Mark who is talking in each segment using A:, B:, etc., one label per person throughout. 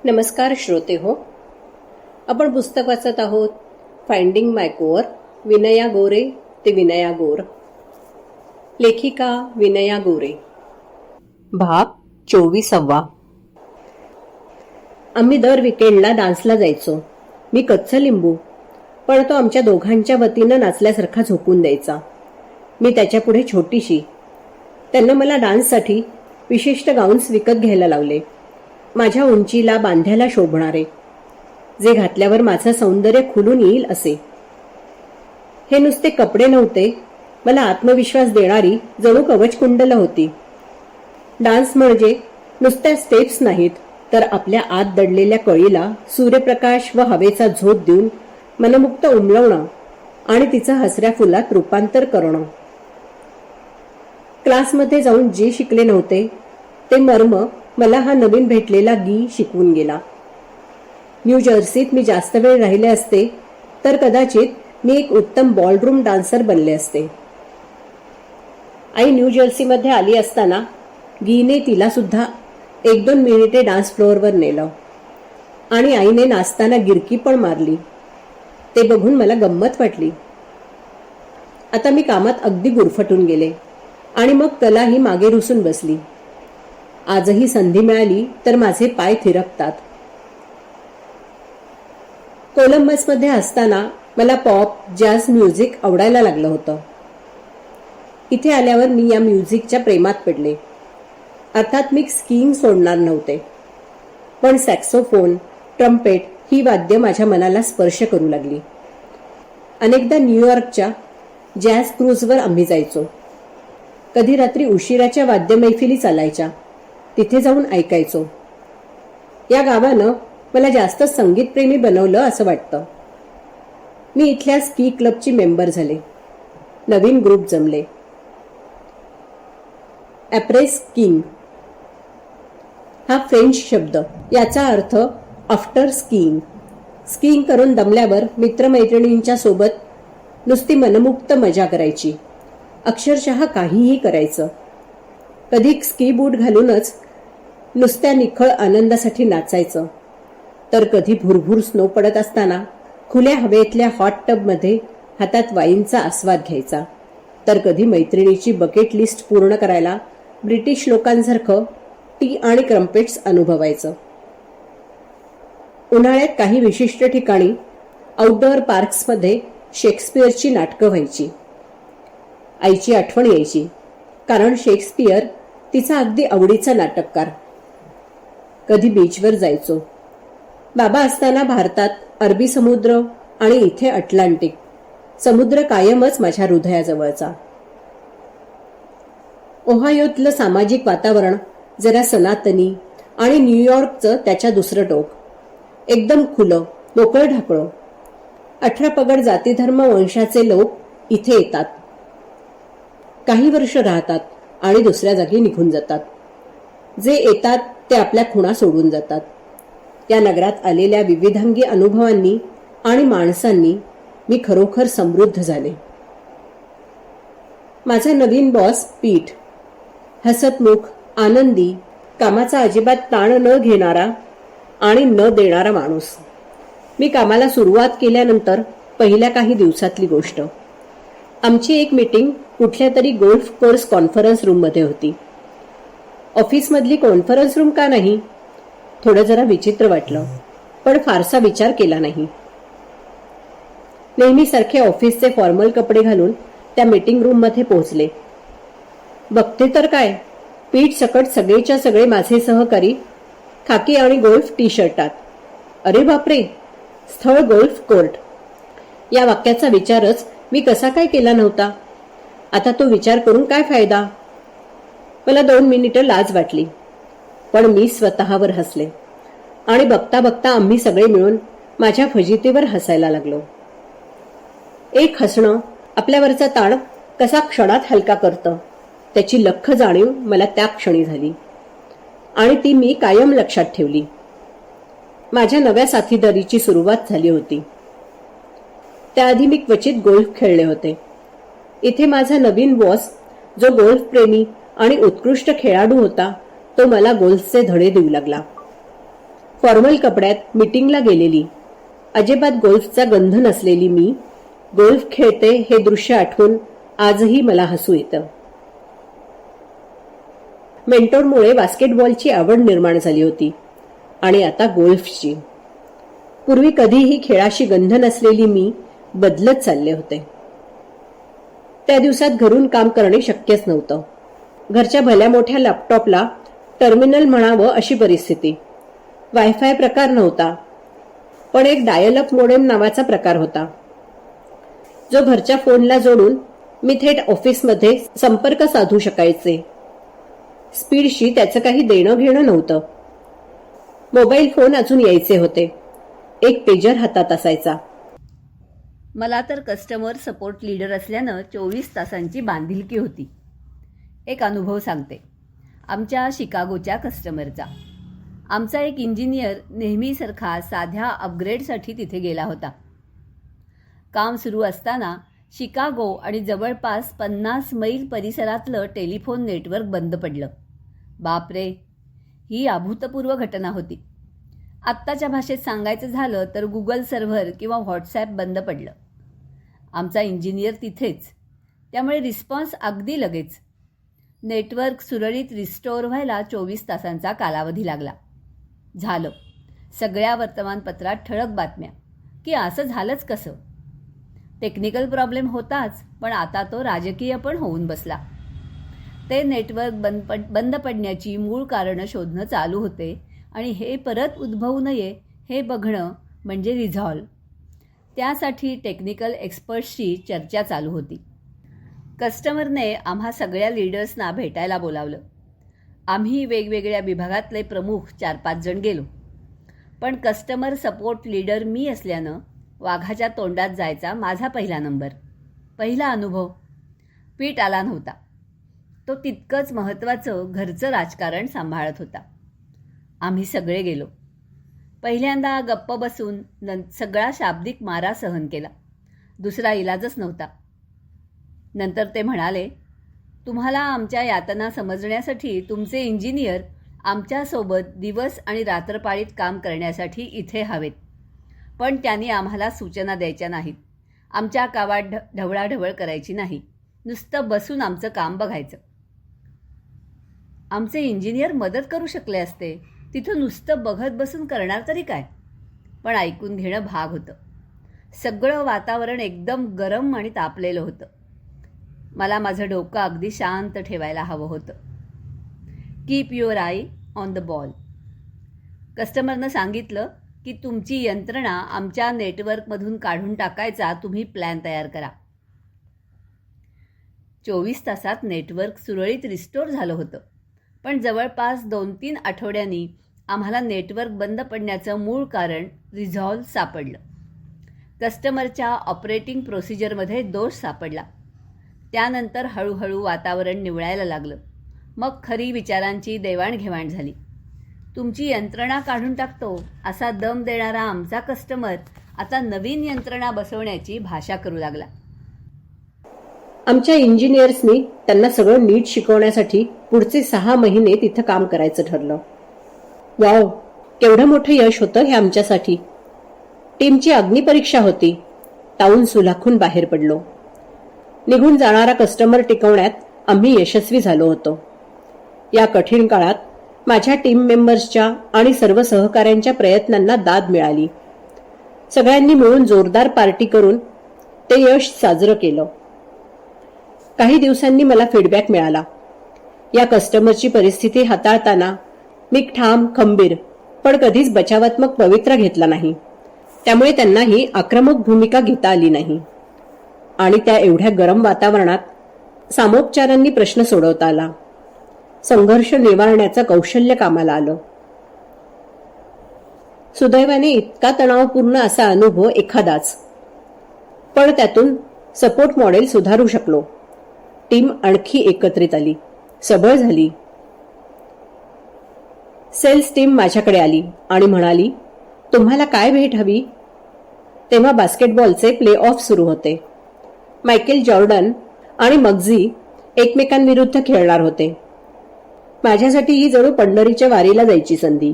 A: नमस्कार श्रोते हो. आपण पुस्तक वाचत आहोत फाइंडिंग माय कोअर, विनया गोरे ते विनया गोर. लेखिका विनया गोरे. भाग 24. आम्ही दर विकेंडला डान्सला जायचो. मी कच्च लिंबू, पण तो आमच्या दोघांच्या वतीनं नाचल्यासारखा झोकून द्यायचा. मी त्याच्यापुढे छोटीशी. त्यांना मला डान्ससाठी विशिष्ट गाऊन्स विकत घ्यायला लावले, माझ्या उंचीला बांध्याला शोभणारे, जे घातल्यावर माझं सौंदर्य खुलून येईल असे. हे नुसते कपडे नव्हते, मला आत्मविश्वास देणारी जणू कवचकुंडल होती. डान्स म्हणजे नुसत्या स्टेप्स नाहीत, तर आपल्या आत दडलेल्या कळीला सूर्यप्रकाश व हवेचा झोत देऊन मनमुक्त उमलवणं आणि तिचं हसऱ्या फुलात रूपांतर करणं. क्लासमध्ये जाऊन जे शिकले नव्हते ते मर्म मला हा नवीन भेटलेला गी शिकवून गेला. न्यू जर्सीत मी जास्त वेळ राहिले असते तर कदाचित मी एक उत्तम बॉलरूम डान्सर बनले असते. आई न्यू जर्सीमध्ये आली असताना गीने तिला सुद्धा 1-2 मिनिटे डान्स फ्लोअरवर नेलं आणि आईने नाचताना गिरकी पण मारली. ते बघून मला गंमत वाटली. आता मी कामात अगदी गुरफटून गेले आणि मग कलाही मागे रुसून बसली. आजही संधी मिळाली तर माझे पाय थिरकतात. कोलंबसमध्ये असताना मला पॉप जॅझ म्युझिक आवडायला लागलं होतं. इथे आल्यावर मी या म्युझिकच्या प्रेमात पडले. अर्थात मी स्कीइंग सोडणार नव्हते, पण सॅक्सोफोन, ट्रम्पेट ही वाद्य माझ्या मनाला स्पर्श करू लागली. अनेकदा न्यूयॉर्कच्या जॅझ क्रूजवर आम्ही जायचो. कधी रात्री उशिराच्या वाद्य मैफिली चालायच्या, तिथे जाऊन ऐकायचो. या गावानं मला जास्त संगीतप्रेमी बनवलं असं वाटतं. मी इथल्या स्की क्लबची मेंबर झाले. नवीन ग्रुप जमले. ॲप्रेस स्कीइंग हा फ्रेंच शब्द, याचा अर्थ आफ्टर स्कीइंग. स्कीइंग करून दमल्यावर मित्रमैत्रिणींच्या सोबत नुसती मनमुक्त मजा करायची. अक्षरशः काहीही करायचं. कधी स्की बूट घालूनच नुसत्या निखळ आनंदासाठी नाचायचं, तर कधी भुरभुर स्नो पडत असताना खुल्या हवेतल्या हॉट टबमध्ये हातात वाईनचा आस्वाद घ्यायचा, तर कधी मैत्रिणीची बकेट लिस्ट पूर्ण करायला ब्रिटिश लोकांसारखं टी आणि क्रम्पेट्स अनुभवायचं. उन्हाळ्यात काही विशिष्ट ठिकाणी आउटडोअर पार्क्समध्ये शेक्सपियरची नाटकं व्हायची. आईची आठवण यायची, कारण शेक्सपियर तिचा अगदी आवडीचा नाटककार. कधी बीचवर जायचो. बाबा असताना भारतात अरबी समुद्र आणि इथे अटलांटिक समुद्र कायमच माझ्या हृदयाजवळचा. ओहायोतलं सामाजिक वातावरण जरा सनातनी आणि न्यूयॉर्कचं त्याच्या दुसरं टोक. एकदम खुलं, मोकळं ढाकळं. 18 पगड जातीधर्म वंशाचे लोक इथे येतात, काही वर्ष राहतात आणि दुसऱ्या जागी निघून जातात. जे येतात ते आपल्या खुणा सोडून जातात. या नगरात आलेल्या विविधांगी अनुभवांनी आणि माणसांनी मी खरोखर समृद्ध झाले. माझा नवीन बॉस पीठ, हसतमुख, आनंदी, कामाचा अजिबात ताण न घेणारा आणि न देणारा माणूस. मी कामाला सुरुवात केल्यानंतर पहिल्या काही दिवसातली गोष्ट, आमची एक मीटिंग कुठल्या तरी गोल्फ कोर्स कॉन्फरन्स रूममध्ये होती. ऑफिसमधली कॉन्फरन्स रूम का नाही? थोडं जरा विचित्र वाटलं, पण फारसा विचार केला नाही. नेहमीसारखे ऑफिसचे फॉर्मल कपडे घालून त्या मीटिंग रूममध्ये पोहोचले. बघते तर काय, पीठ सकट सगळेच्या सगळे माझे सहकारी खाकी आणि गोल्फ टी शर्टात. अरे बापरे, स्थळ गोल्फ कोर्ट. या वाक्याचा विचारच मी कसा काय केला नव्हता. आता तो विचार करून काय फायदा? मला 2 मिनिटं लाज वाटली, पण मी स्वतःवर हसले आणि बघता बघता आम्ही सगळे मिळून माझ्या फजितीवर हसायला लागलो. एक हसणं आपल्यावरचा ताण कसा क्षणात हलका करतं, त्याची लख्ख जाणीव मला त्या क्षणी झाली आणि ती मी कायम लक्षात ठेवली. माझ्या नव्या साथीदारीची सुरुवात झाली होती. त्याआधी मी क्वचित गोल्फ खेळले होते. इथे माझा नवीन बॉस, जो गोल्फ प्रेमी आणि उत्कृष्ट खेळाडू होता, तो मला गोल्फचे धडे देऊ लागला. फॉर्मल कपड्यात मीटिंगला गेलेली, अजिबात गोल्फचा गंध नसलेली मी गोल्फ खेळते हे दृश्य आठवून आजही मला हसू येतं. मेंटोरमुळे बास्केटबॉलची आवड निर्माण झाली होती आणि आता गोल्फची. पूर्वी कधीही खेळाशी गंध नसलेली मी बदलत चालले होते. त्या दिवसात घरून काम करणे शक्यच नव्हतं. घरच्या भल्या मोठ्या लॅपटॉपला टर्मिनल म्हणावं अशी परिस्थिती. वायफाय प्रकार नव्हता, पण एक डायल अप मोडेम नावाचा प्रकार होता, जो घरच्या फोनला जोडून मी थेट ऑफिसमध्ये संपर्क साधू शकायचे. स्पीडशी त्याचं काही देणं घेणं नव्हतं. मोबाईल फोन अजून यायचे होते. एक पेजर हातात असायचा.
B: मला तर कस्टमर सपोर्ट लीडर असल्यानं 24 तासांची बांधिलकी होती. एक अनुभव सांगते आमच्या शिकागोच्या कस्टमरचा. आमचा एक इंजिनियर नेहमीसारखा साध्या अपग्रेडसाठी तिथे गेला होता. काम सुरू असताना शिकागो आणि जवळपास 50 मैल परिसरातलं टेलिफोन नेटवर्क बंद पडलं. बापरे, ही अभूतपूर्व घटना होती. आत्ताच्या भाषेत सांगायचं झालं तर गुगल सर्व्हर किंवा व्हॉट्सॲप बंद पडलं. आमचा इंजिनियर तिथेच, त्यामुळे रिस्पॉन्स अगदी लगेच. नेटवर्क सुरळीत रिस्टोअर व्हायला 24 तासांचा कालावधी लागला. झालं. सगळ्या वर्तमानपत्रात ठळक बातम्या की असं झालंच कसं. टेक्निकल प्रॉब्लेम होताच, पण आता तो राजकीय पण होऊन बसला. ते नेटवर्क बंद पडण्याची मूळ कारणं शोधणं चालू होते आणि हे परत उद्भवू नये हे बघणं म्हणजे रिझॉल्व. त्यासाठी टेक्निकल एक्सपर्ट्सची चर्चा चालू होती. कस्टमरने आम्हा सगळ्या लीडर्सना भेटायला बोलावलं. आम्ही वेगवेगळ्या विभागातले प्रमुख 4-5 जण गेलो. पण कस्टमर सपोर्ट लीडर मी असल्यानं वाघाच्या तोंडात जायचा माझा पहिला नंबर. पहिला अनुभव. पीट आला नव्हता. तो तितकंच महत्त्वाचं घरचं राजकारण सांभाळत होता. आम्ही सगळे गेलो. पहिल्यांदा गप्प बसून सगळा शाब्दिक मारा सहन केला. दुसरा इलाजच नव्हता. नंतर ते म्हणाले, तुम्हाला आमच्या यातना समजण्यासाठी तुमचे इंजिनियर आमच्यासोबत दिवस आणि रात्रपाळीत काम करण्यासाठी इथे हवेत. पण त्यांनी आम्हाला सूचना द्यायच्या नाहीत. आमच्या कामात ढवळाढवळ करायची नाही. नुसतं बसून आमचं काम बघायचं. आमचे इंजिनियर मदत करू शकले असते. तिथं नुसतं बघत बसून करणार तरी काय. पण ऐकून घेणं भाग होतं. सगळं वातावरण एकदम गरम आणि तापलेलं होतं. मला माझं डोकं अगदी शांत ठेवायला हवं होतं. Keep your eye on the ball. कस्टमरनं सांगितलं की तुमची यंत्रणा आमच्या नेटवर्कमधून काढून टाकायचा तुम्ही प्लॅन तयार करा. 24 तासात नेटवर्क सुरळीत रिस्टोर झालं होतं. पण जवळपास 2-3 आठवड्यांनी आम्हाला नेटवर्क बंद पडण्याचं मूळ कारण रिझॉल्व सापडलं. कस्टमरच्या ऑपरेटिंग प्रोसिजरमध्ये दोष सापडला. त्यानंतर हळूहळू वातावरण निवळायला लागलं. मग खरी विचारांची देवाणघेवाण झाली. तुमची यंत्रणा काढून टाकतो असा दम देणारा आमचा कस्टमर आता नवीन यंत्रणा बसवण्याची भाषा करू लागला.
A: आमच्या इंजिनियर्सनी त्यांना सगळं नीट शिकवण्यासाठी पुढचे 6 महिने तिथं काम करायचं ठरलं. वाव, केवढं मोठं यश होतं हे आमच्यासाठी. टीमची अग्निपरीक्षा होती. तावून सुलाखून बाहेर पडलो. निघून जाणारा कस्टमर टिकवण्यात आम्ही यशस्वी झालो होतो. या कठीण काळात माझ्या टीम मेंबर्सच्या आणि सर्व सहकाऱ्यांच्या प्रयत्नांना दाद मिळाली. सगळ्यांनी मिळून जोरदार पार्टी करून ते यश साजरं केलं. काही दिवसांनी मला फीडबॅक मिळाला. या कस्टमरची परिस्थिती हाताळताना मी ठाम, खंबीर पण कधीच बचावात्मक पवित्रा घेतला नाही. त्यामुळे त्यांनाही आक्रमक भूमिका घेता आली नाही आणि त्या एवढ्या गरम वातावरणात सामोपचारांनी प्रश्न सोडवता आला. संघर्ष निवारण्याचं कौशल्य कामाला आलं. सुदैवाने इतका तणावपूर्ण असा अनुभव एखादाच, पण त्यातून सपोर्ट मॉडेल सुधारू शकलो. टीम आणखी एकत्रित आली, सबळ झाली. सेल्स टीम माझ्याकडे आली आणि म्हणाली, तुम्हाला काय भेट हवी? तेव्हा बास्केटबॉलचे प्ले ऑफ सुरू होते. मायकेल जॉर्डन आणि मग्झी एकमेकांविरुद्ध खेळणार होते. माझ्यासाठी ही जणू पंढरीच्या वारीला जायची संधी.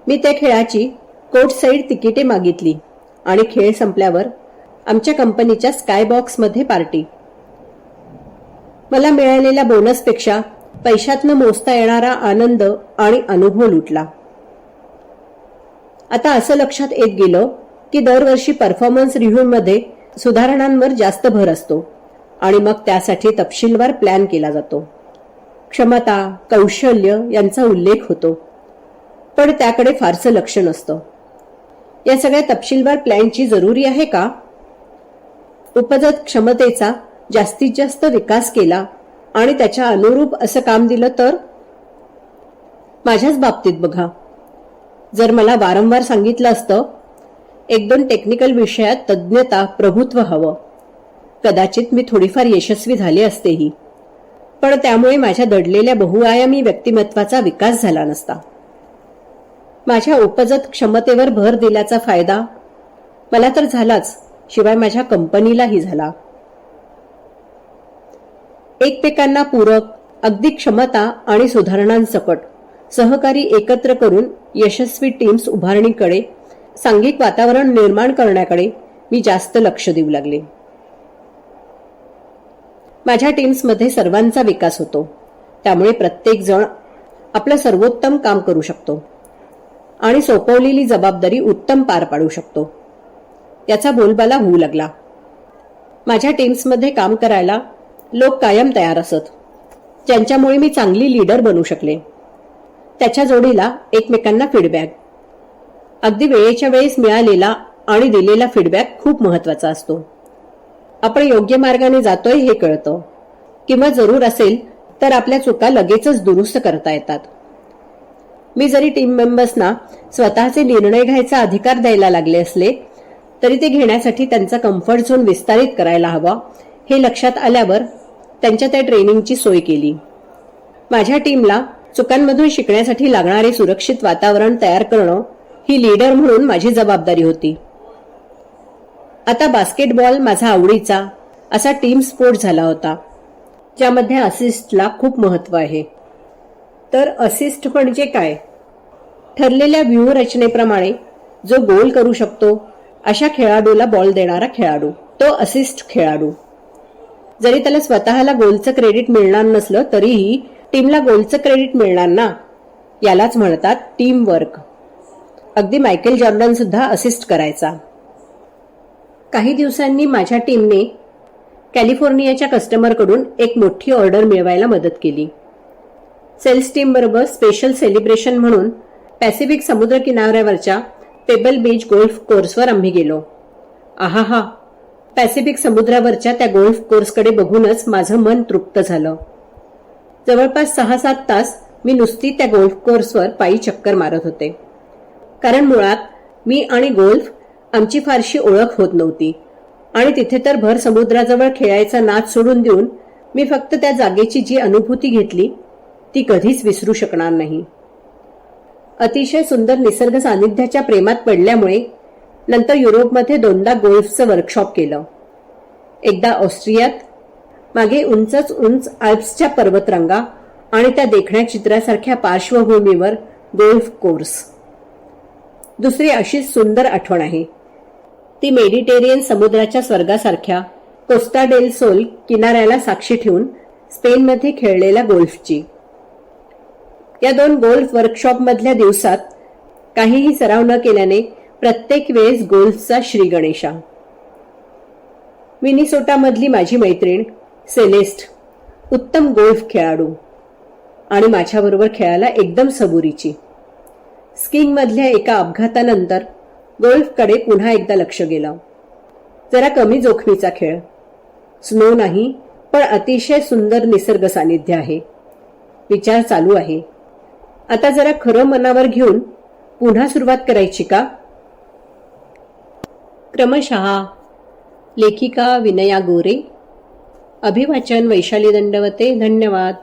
A: मी त्या खेळाची कोर्ट साईड तिकिटे मागितली आणि खेळ संपल्यावर आमच्या कंपनीच्या स्कायबॉक्समध्ये पार्टी. मला मिळालेल्या बोनसपेक्षा पैशातनं मोजता येणारा आनंद आणि अनुभव लुटला. आता असं लक्षात येत गेलं की दरवर्षी परफॉर्मन्स रिव्ह्यूमध्ये सुधारणांवर जास्त भर असतो आणि मग त्यासाठी तपशीलवार प्लॅन केला जातो. क्षमता, कौशल्य यांचा उल्लेख होतो, पण त्याकडे फारसं लक्ष नसतं. या सगळ्या तपशीलवार प्लॅनची जरुरी आहे का? उपजत क्षमतेचा जास्तीत जास्त विकास केला आणि त्याच्या अनुरूप असं काम दिलं तर? माझ्याच बाबतीत बघा, जर मला वारंवार सांगितलं असतं 1-2 टेक्निकल विषयात तज्ज्ञता, प्रभुत्व हवं, कदाचित मी थोडीफार यशस्वी झाले असतेही, पण त्यामुळे माझ्या दडलेल्या बहुआयामी व्यक्तिमत्वाचा विकास झाला नसता. माझ्या उपजत क्षमतेवर भर दिल्याचा फायदा मला तर झालाच, शिवाय माझ्या कंपनीलाही झाला. एकमेकांना पूरक, अगदी क्षमता आणि सुधारणांसकट सहकारी एकत्र करून यशस्वी टीम्स उभारणीकडे, सांघिक वातावरण निर्माण करण्याकडे मी जास्त लक्ष देऊ लागले. माझ्या टीम्समध्ये सर्वांचा विकास होतो, त्यामुळे प्रत्येक जण आपलं सर्वोत्तम काम करू शकतो आणि सोपवलेली जबाबदारी उत्तम पार पाडू शकतो. याचा बोलबाला होऊ लागला. माझ्या टीम्समध्ये काम करायला लोक कायम तयार असत, ज्यांच्यामुळे मी चांगली लीडर बनू शकले. त्याच्या जोडीला एकमेकांना फीडबॅक, अगदी वेळेच्या वेळेस मिळालेला आणि दिलेला फीडबॅक खूप महत्वाचा असतो. आपण योग्य मार्गाने जातोय हे कळतं, किंवा जरूर असेल तर आपल्या चुका लगेचच दुरुस्त करता येतात. मी जरी टीम मेंबर्सना स्वतःचे निर्णय घ्यायचा अधिकार द्यायला लागले असले तरी ते घेण्यासाठी त्यांचा कम्फर्ट झोन विस्तारित करायला हवा हे लक्षात आल्यावर त्यांच्या त्या ट्रेनिंगची सोय केली. माझ्या टीमला चुकांमधून शिकण्यासाठी लागणारे सुरक्षित वातावरण तयार करणं ही लीडर म्हणून माझी जबाबदारी होती. आता बास्केटबॉल माझा आवडीचा असा टीम स्पोर्ट झाला होता, ज्यामध्ये असिस्टला खूप महत्व आहे. तर असिस्ट म्हणजे काय? ठरलेल्या व्यूहरचनेप्रमाणे जो गोल करू शकतो अशा खेळाडूला बॉल देणारा खेळाडू, तो असिस्ट खेळाडू. जरी त्याला स्वतःला गोलचं क्रेडिट मिळणार नसलं तरीही टीमला गोलचं क्रेडिट मिळणार ना, यालाच म्हणतात टीम वर्क. अगदी मायकेल जॉर्डन सुद्धा असिस्ट करायचा. काही दिवसांनी माझ्या टीमने कॅलिफोर्नियाच्या कस्टमरकडून एक मोठी ऑर्डर मिळवायला मदत केली. सेल्स टीम बरोबर स्पेशल सेलिब्रेशन म्हणून पॅसिफिक समुद्र किनाऱ्यावरच्या पेबल बीच गोल्फ कोर्सवर आम्ही गेलो. आहा, पॅसिफिक समुद्रावरच्या त्या गोल्फ कोर्सकडे बघूनच माझं मन तृप्त झालं. जवळपास 6-7 तास मी नुसती त्या गोल्फ कोर्सवर पायी चक्कर मारत होते, कारण मुळात मी आणि गोल्फ आमची फारशी ओळख होत नव्हती आणि तिथे तर भर समुद्राजवळ खेळायचा नाद सोडून देऊन मी फक्त त्या जागेची जी अनुभूती घेतली ती कधीच विसरू शकणार नाही. अतिशय सुंदर निसर्ग सानिध्याच्या प्रेमात पडल्यामुळे नंतर युरोपमध्ये 2दा गोल्फचं वर्कशॉप केलं. एकदा ऑस्ट्रियात, मागे उंचच उंच आल्प्सच्या पर्वतरांगा आणि त्या देखण्या चित्रासारख्या पार्श्वभूमीवर गोल्फ कोर्स. दुसरी अशीच सुंदर आठवण आहे, ती मेडिटेरियन समुद्राच्या स्वर्गासारख्या कोस्टा डेल सोल किनाऱ्याला साक्षी ठेवून स्पेनमध्ये खेळलेल्या गोल्फची. या 2 गोल्फ वर्कशॉप मधल्या दिवसात काहीही सराव न केल्याने प्रत्येक वेळेस गोल्फचा श्री गणेशा. मिनिसोटामधली माझी मैत्रीण सेलेस्ट उत्तम गोल्फ खेळाडू आणि माझ्याबरोबर खेळायला एकदम सबुरीची. स्कीइंग मधल्या एका अपघातानंतर गोल्फकडे पुन्हा एकदा लक्ष गेलं. जरा कमी जोखमीचा खेळ, स्नो नाही पण अतिशय सुंदर निसर्ग सानिध्य आहे. विचार चालू आहे, आता जरा खरं मनावर घेऊन पुन्हा सुरुवात करायची का? क्रमशः लेखिका विनया गोरे, अभिवाचन वैशाली दंडवते. धन्यवाद.